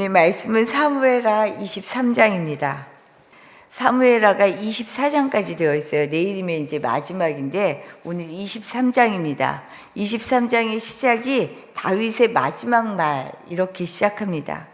오늘 말씀은 사무엘하 23장입니다. 사무엘하가 24장까지 되어 있어요. 내일이면 이제 마지막인데 오늘 23장입니다. 23장의 시작이 다윗의 마지막 말 이렇게 시작합니다.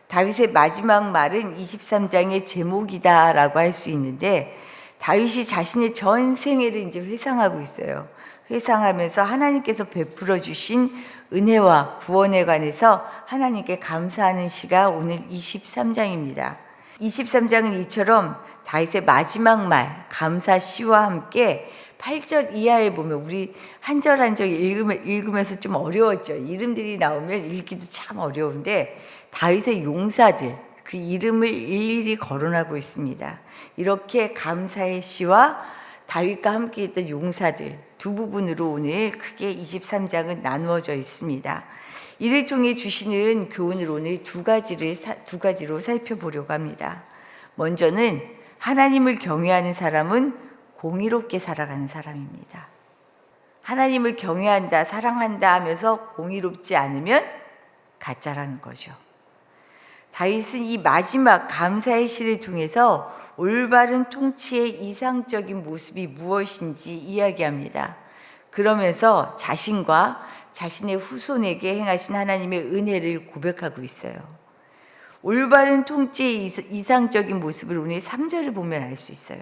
다윗의 마지막 말은 23장의 제목이다라고 할 수 있는데 다윗이 자신의 전생애를 이제 회상하고 있어요. 회상하면서 하나님께서 베풀어 주신 은혜와 구원에 관해서 하나님께 감사하는 시가 오늘 23장입니다. 23장은 이처럼 다윗의 마지막 말 감사 시와 함께 8절 이하에 보면 우리 한 절 한 절 읽으면서 좀 어려웠죠. 이름들이 나오면 읽기도 참 어려운데 다윗의 용사들 그 이름을 일일이 거론하고 있습니다. 이렇게 감사의 시와 다윗과 함께 있던 용사들 두 부분으로 오늘 크게 23장은 나누어져 있습니다. 이를 통해 주시는 교훈을 오늘 두 가지로 살펴보려고 합니다. 먼저는 하나님을 경외하는 사람은 공의롭게 살아가는 사람입니다. 하나님을 경외한다, 사랑한다 하면서 공의롭지 않으면 가짜라는 거죠. 다윗은 이 마지막 감사의 시를 통해서 올바른 통치의 이상적인 모습이 무엇인지 이야기합니다. 그러면서 자신과 자신의 후손에게 행하신 하나님의 은혜를 고백하고 있어요. 올바른 통치의 이상적인 모습을 오늘 3절을 보면 알 수 있어요.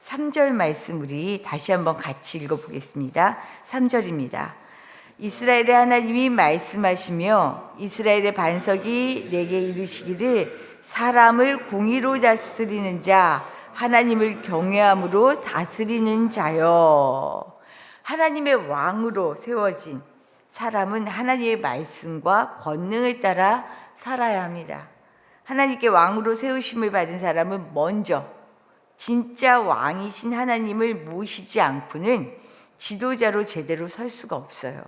3절 말씀 우리 다시 한번 같이 읽어보겠습니다. 3절입니다. 이스라엘의 하나님이 말씀하시며 이스라엘의 반석이 내게 이르시기를 사람을 공의로 다스리는 자 하나님을 경외함으로 다스리는 자여. 하나님의 왕으로 세워진 사람은 하나님의 말씀과 권능을 따라 살아야 합니다. 하나님께 왕으로 세우심을 받은 사람은 먼저 진짜 왕이신 하나님을 모시지 않고는 지도자로 제대로 설 수가 없어요.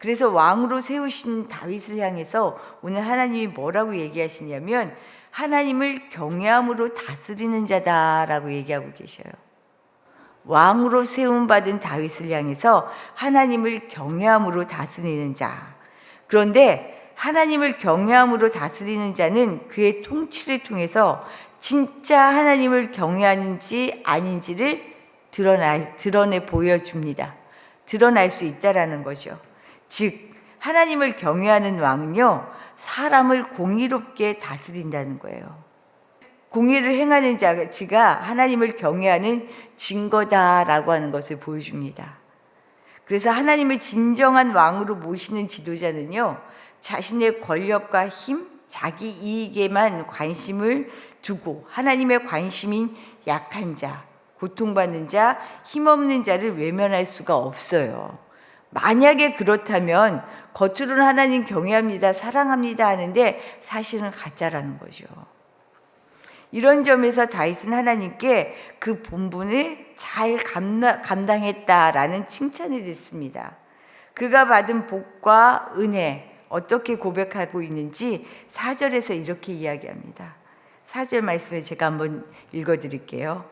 그래서 왕으로 세우신 다윗을 향해서 오늘 하나님이 뭐라고 얘기하시냐면 하나님을 경외함으로 다스리는 자다라고 얘기하고 계셔요. 왕으로 세움받은 다윗을 향해서 하나님을 경외함으로 다스리는 자. 그런데 하나님을 경외함으로 다스리는 자는 그의 통치를 통해서 진짜 하나님을 경외하는지 아닌지를 드러내 보여줍니다. 드러날 수 있다라는 거죠. 즉 하나님을 경외하는 왕은요 사람을 공의롭게 다스린다는 거예요. 공의를 행하는 자가 하나님을 경외하는 증거다라고 하는 것을 보여줍니다. 그래서 하나님을 진정한 왕으로 모시는 지도자는요 자신의 권력과 힘, 자기 이익에만 관심을 두고 하나님의 관심인 약한 자, 고통받는 자, 힘없는 자를 외면할 수가 없어요. 만약에 그렇다면 겉으로는 하나님 경외합니다, 사랑합니다 하는데 사실은 가짜라는 거죠. 이런 점에서 다윗은 하나님께 그 본분을 잘 감당했다라는 칭찬을 듣습니다. 그가 받은 복과 은혜 어떻게 고백하고 있는지 4절에서 이렇게 이야기합니다. 4절 말씀을 제가 한번 읽어드릴게요.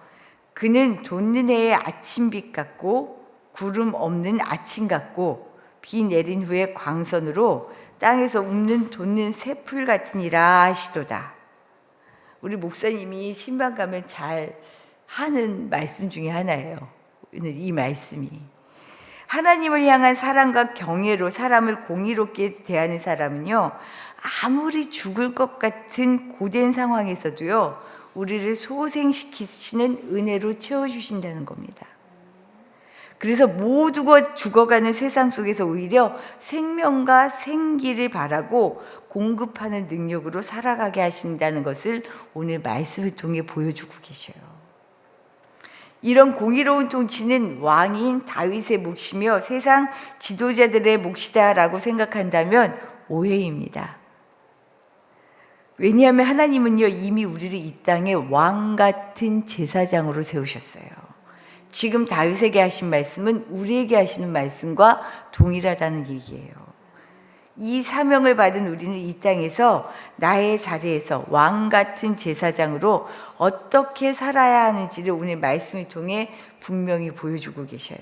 그는 돋는 해의 아침빛 같고 구름 없는 아침 같고 비 내린 후에 광선으로 땅에서 돋는 새풀 같으니라 하시도다. 우리 목사님이 신방 가면 잘 하는 말씀 중에 하나예요. 오늘 이 말씀이 하나님을 향한 사랑과 경외로 사람을 공의롭게 대하는 사람은요 아무리 죽을 것 같은 고된 상황에서도요 우리를 소생시키시는 은혜로 채워주신다는 겁니다. 그래서 모두가 죽어가는 세상 속에서 오히려 생명과 생기를 바라고 공급하는 능력으로 살아가게 하신다는 것을 오늘 말씀을 통해 보여주고 계셔요. 이런 공의로운 통치는 왕인 다윗의 몫이며 세상 지도자들의 몫이다라고 생각한다면 오해입니다. 왜냐하면 하나님은요 이미 우리를 이 땅에 왕 같은 제사장으로 세우셨어요. 지금 다윗에게 하신 말씀은 우리에게 하시는 말씀과 동일하다는 얘기예요. 이 사명을 받은 우리는 이 땅에서 나의 자리에서 왕 같은 제사장으로 어떻게 살아야 하는지를 오늘 말씀을 통해 분명히 보여주고 계셔요.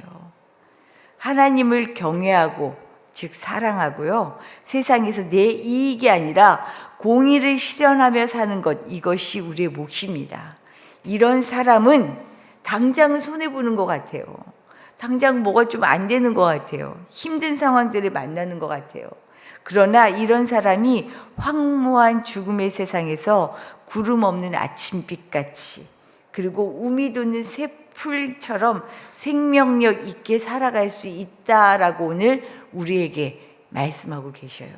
하나님을 경외하고 즉 사랑하고요. 세상에서 내 이익이 아니라 공의를 실현하며 사는 것, 이것이 우리의 몫입니다. 이런 사람은 당장은 손해보는 것 같아요. 당장 뭐가 좀 안 되는 것 같아요. 힘든 상황들을 만나는 것 같아요. 그러나 이런 사람이 황무한 죽음의 세상에서 구름 없는 아침빛같이, 그리고 우미 돋는 새풀처럼 생명력 있게 살아갈 수 있다라고 오늘 우리에게 말씀하고 계셔요.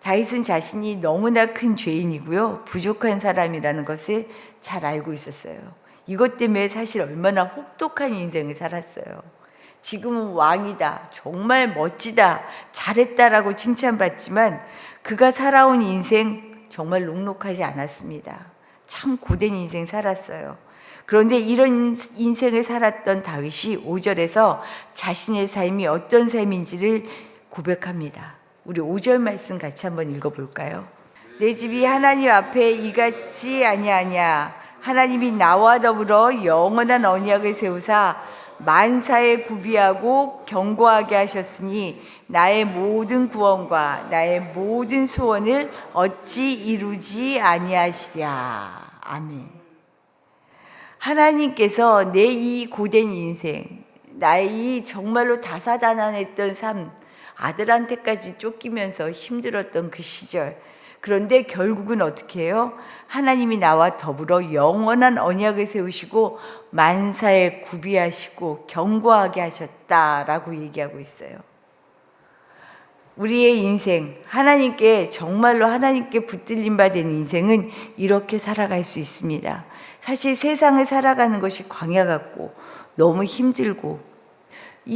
다윗은 자신이 너무나 큰 죄인이고요, 부족한 사람이라는 것을 잘 알고 있었어요. 이것 때문에 사실 얼마나 혹독한 인생을 살았어요. 지금은 왕이다, 정말 멋지다, 잘했다라고 칭찬받지만 그가 살아온 인생 정말 녹록하지 않았습니다. 참 고된 인생 살았어요. 그런데 이런 인생을 살았던 다윗이 5절에서 자신의 삶이 어떤 삶인지를 고백합니다. 우리 5절 말씀 같이 한번 읽어볼까요? 내 집이 하나님 앞에 이같이 아니하냐. 하나님이 나와 더불어 영원한 언약을 세우사 만사에 구비하고 견고하게 하셨으니 나의 모든 구원과 나의 모든 소원을 어찌 이루지 아니하시랴. 아멘. 하나님께서 내 이 고된 인생, 나의 이 정말로 다사다난했던 삶, 아들한테까지 쫓기면서 힘들었던 그 시절, 그런데 결국은 어떻게 해요? 하나님이 나와 더불어 영원한 언약을 세우시고 만사에 구비하시고 견고하게 하셨다라고 얘기하고 있어요. 우리의 인생, 정말로 하나님께 붙들림 받은 인생은 이렇게 살아갈 수 있습니다. 사실 세상을 살아가는 것이 광야 같고 너무 힘들고,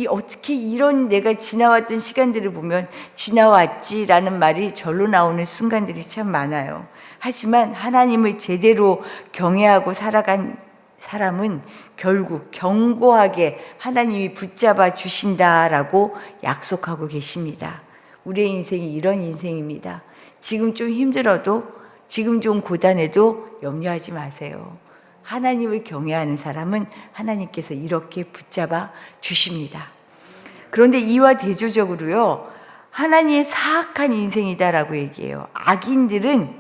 어떻게 이런 내가 지나왔던 시간들을 보면 지나왔지라는 말이 절로 나오는 순간들이 참 많아요. 하지만 하나님을 제대로 경외하고 살아간 사람은 결국 견고하게 하나님이 붙잡아 주신다라고 약속하고 계십니다. 우리의 인생이 이런 인생입니다. 지금 좀 힘들어도, 지금 좀 고단해도 염려하지 마세요. 하나님을 경외하는 사람은 하나님께서 이렇게 붙잡아 주십니다. 그런데 이와 대조적으로요, 하나님의 사악한 인생이다라고 얘기해요. 악인들은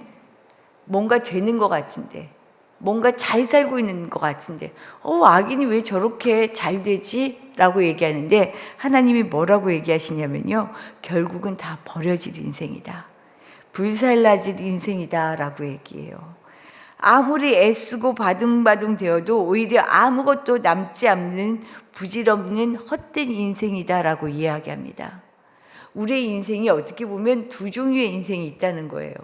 뭔가 되는 것 같은데, 뭔가 잘 살고 있는 것 같은데, 악인이 왜 저렇게 잘 되지? 라고 얘기하는데 하나님이 뭐라고 얘기하시냐면요, 결국은 다 버려질 인생이다, 불살라질 인생이다 라고 얘기해요. 아무리 애쓰고 바둥바둥 되어도 오히려 아무것도 남지 않는 부질없는 헛된 인생이다라고 이야기합니다. 우리의 인생이 어떻게 보면 두 종류의 인생이 있다는 거예요.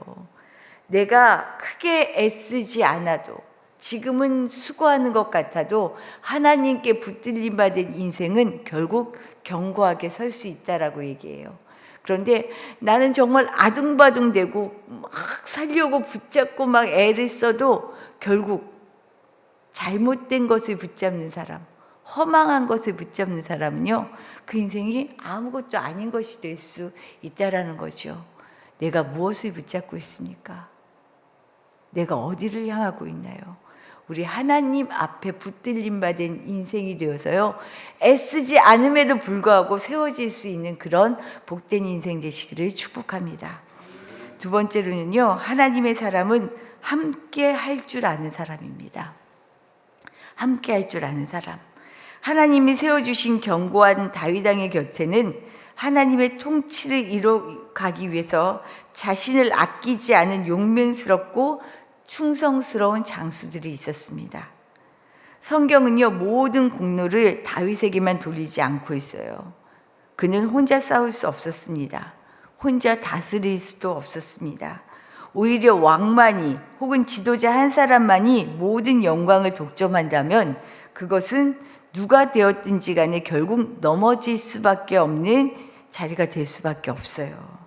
내가 크게 애쓰지 않아도, 지금은 수고하는 것 같아도 하나님께 붙들림 받은 인생은 결국 견고하게 설 수 있다라고 얘기해요. 그런데 나는 정말 아둥바둥대고 막 살려고 붙잡고 막 애를 써도 결국 잘못된 것을 붙잡는 사람, 허망한 것을 붙잡는 사람은요, 그 인생이 아무것도 아닌 것이 될 수 있다라는 거죠. 내가 무엇을 붙잡고 있습니까? 내가 어디를 향하고 있나요? 우리 하나님 앞에 붙들림 받은 인생이 되어서요, 애쓰지 않음에도 불구하고 세워질 수 있는 그런 복된 인생 되시기를 축복합니다. 두 번째로는요, 하나님의 사람은 함께 할 줄 아는 사람입니다. 함께 할 줄 아는 사람. 하나님이 세워주신 견고한 다윗 왕의 곁에는 하나님의 통치를 이뤄가기 위해서 자신을 아끼지 않은 용맹스럽고 충성스러운 장수들이 있었습니다. 성경은요, 모든 공로를 다윗에게만 돌리지 않고 있어요. 그는 혼자 싸울 수 없었습니다. 혼자 다스릴 수도 없었습니다. 오히려 왕만이, 혹은 지도자 한 사람만이 모든 영광을 독점한다면 그것은 누가 되었든지 간에 결국 넘어질 수밖에 없는 자리가 될 수밖에 없어요.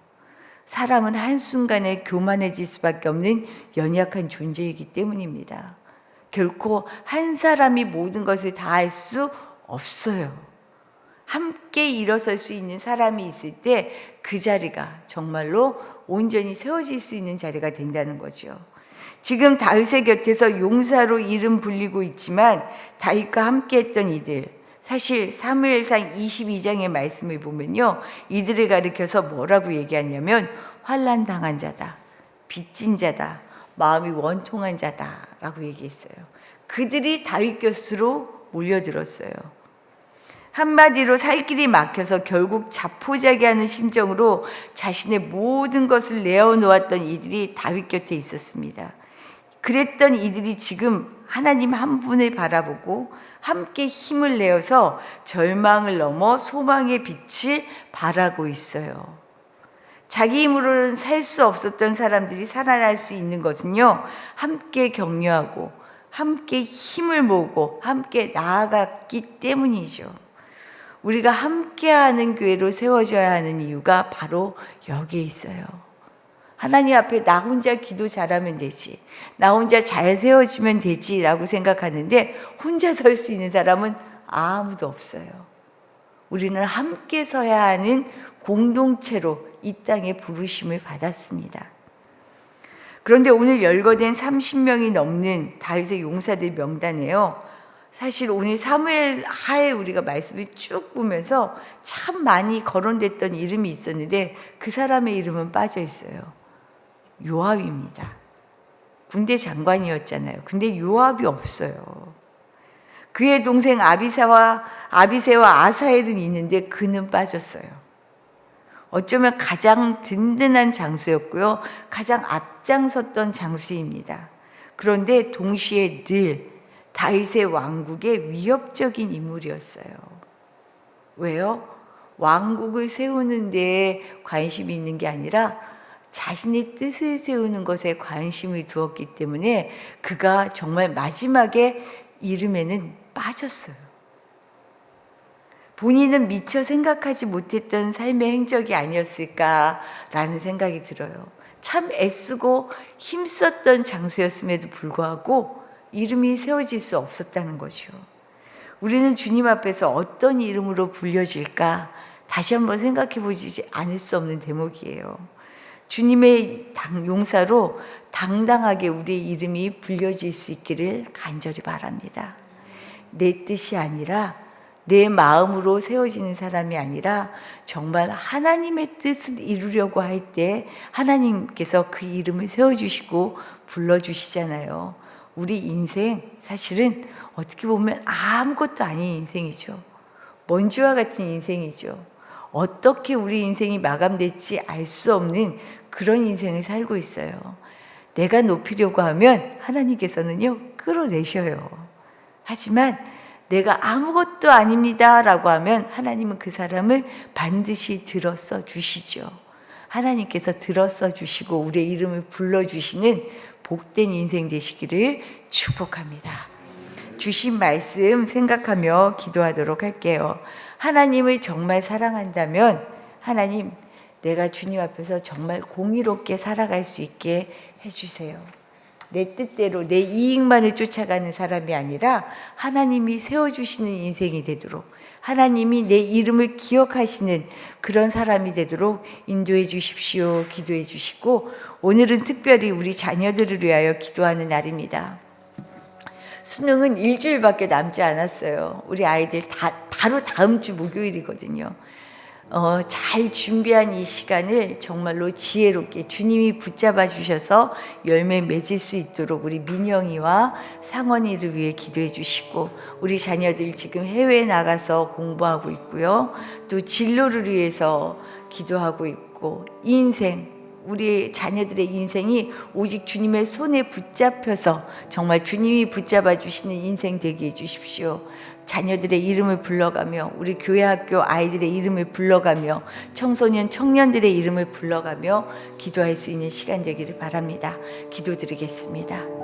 사람은 한순간에 교만해질 수밖에 없는 연약한 존재이기 때문입니다. 결코 한 사람이 모든 것을 다 할 수 없어요. 함께 일어설 수 있는 사람이 있을 때 그 자리가 정말로 온전히 세워질 수 있는 자리가 된다는 거죠. 지금 다윗의 곁에서 용사로 이름 불리고 있지만 다윗과 함께 했던 이들, 사실 사무엘상 22장의 말씀을 보면요, 이들을 가리켜서 뭐라고 얘기하냐면 환난 당한 자다, 빚진 자다, 마음이 원통한 자다라고 얘기했어요. 그들이 다윗 곁으로 몰려들었어요. 한마디로 살 길이 막혀서 결국 자포자기하는 심정으로 자신의 모든 것을 내어놓았던 이들이 다윗 곁에 있었습니다. 그랬던 이들이 지금 하나님 한 분을 바라보고 함께 힘을 내어서 절망을 넘어 소망의 빛을 발하고 있어요. 자기 힘으로는 살 수 없었던 사람들이 살아날 수 있는 것은요, 함께 격려하고 함께 힘을 모으고 함께 나아갔기 때문이죠. 우리가 함께하는 교회로 세워져야 하는 이유가 바로 여기에 있어요. 하나님 앞에 나 혼자 기도 잘하면 되지, 나 혼자 잘 세워지면 되지 라고 생각하는데 혼자 설 수 있는 사람은 아무도 없어요. 우리는 함께 서야 하는 공동체로 이 땅에 부르심을 받았습니다. 그런데 오늘 열거된 30명이 넘는 다윗의 용사들 명단에요, 사실 오늘 사무엘 하에 우리가 말씀을 쭉 보면서 참 많이 거론됐던 이름이 있었는데 그 사람의 이름은 빠져 있어요. 요압입니다. 군대 장관이었잖아요. 근데 요압이 없어요. 그의 동생 아비새와 아사헬은 있는데 그는 빠졌어요. 어쩌면 가장 든든한 장수였고요, 가장 앞장섰던 장수입니다. 그런데 동시에 늘 다윗의 왕국의 위협적인 인물이었어요. 왜요? 왕국을 세우는 데 관심이 있는 게 아니라 자신의 뜻을 세우는 것에 관심을 두었기 때문에 그가 정말 마지막에 이름에는 빠졌어요. 본인은 미처 생각하지 못했던 삶의 행적이 아니었을까라는 생각이 들어요. 참 애쓰고 힘썼던 장수였음에도 불구하고 이름이 세워질 수 없었다는 거죠. 우리는 주님 앞에서 어떤 이름으로 불려질까 다시 한번 생각해 보지 않을 수 없는 대목이에요. 주님의 용사로 당당하게 우리의 이름이 불려질 수 있기를 간절히 바랍니다. 내 뜻이 아니라 내 마음으로 세워지는 사람이 아니라 정말 하나님의 뜻을 이루려고 할 때 하나님께서 그 이름을 세워주시고 불러주시잖아요. 우리 인생 사실은 어떻게 보면 아무것도 아닌 인생이죠. 먼지와 같은 인생이죠. 어떻게 우리 인생이 마감될지 알 수 없는 그런 인생을 살고 있어요. 내가 높이려고 하면 하나님께서는요, 끌어내셔요. 하지만 내가 아무것도 아닙니다 라고 하면 하나님은 그 사람을 반드시 들어써 주시죠. 하나님께서 들어써 주시고 우리의 이름을 불러주시는 복된 인생 되시기를 축복합니다. 주신 말씀 생각하며 기도하도록 할게요. 하나님을 정말 사랑한다면 하나님, 내가 주님 앞에서 정말 공의롭게 살아갈 수 있게 해주세요. 내 뜻대로 내 이익만을 쫓아가는 사람이 아니라 하나님이 세워주시는 인생이 되도록, 하나님이 내 이름을 기억하시는 그런 사람이 되도록 인도해 주십시오. 기도해 주시고, 오늘은 특별히 우리 자녀들을 위하여 기도하는 날입니다. 수능은 일주일밖에 남지 않았어요. 우리 아이들 바로 다음 주 목요일이거든요. 잘 준비한 이 시간을 정말로 지혜롭게 주님이 붙잡아 주셔서 열매 맺을 수 있도록 우리 민영이와 상원이를 위해 기도해 주시고, 우리 자녀들 지금 해외에 나가서 공부하고 있고요, 또 진로를 위해서 기도하고 있고, 인생, 우리 자녀들의 인생이 오직 주님의 손에 붙잡혀서 정말 주님이 붙잡아 주시는 인생 되게 해 주십시오. 자녀들의 이름을 불러가며, 우리 교회 학교 아이들의 이름을 불러가며, 청소년 청년들의 이름을 불러가며 기도할 수 있는 시간 되기를 바랍니다. 기도드리겠습니다.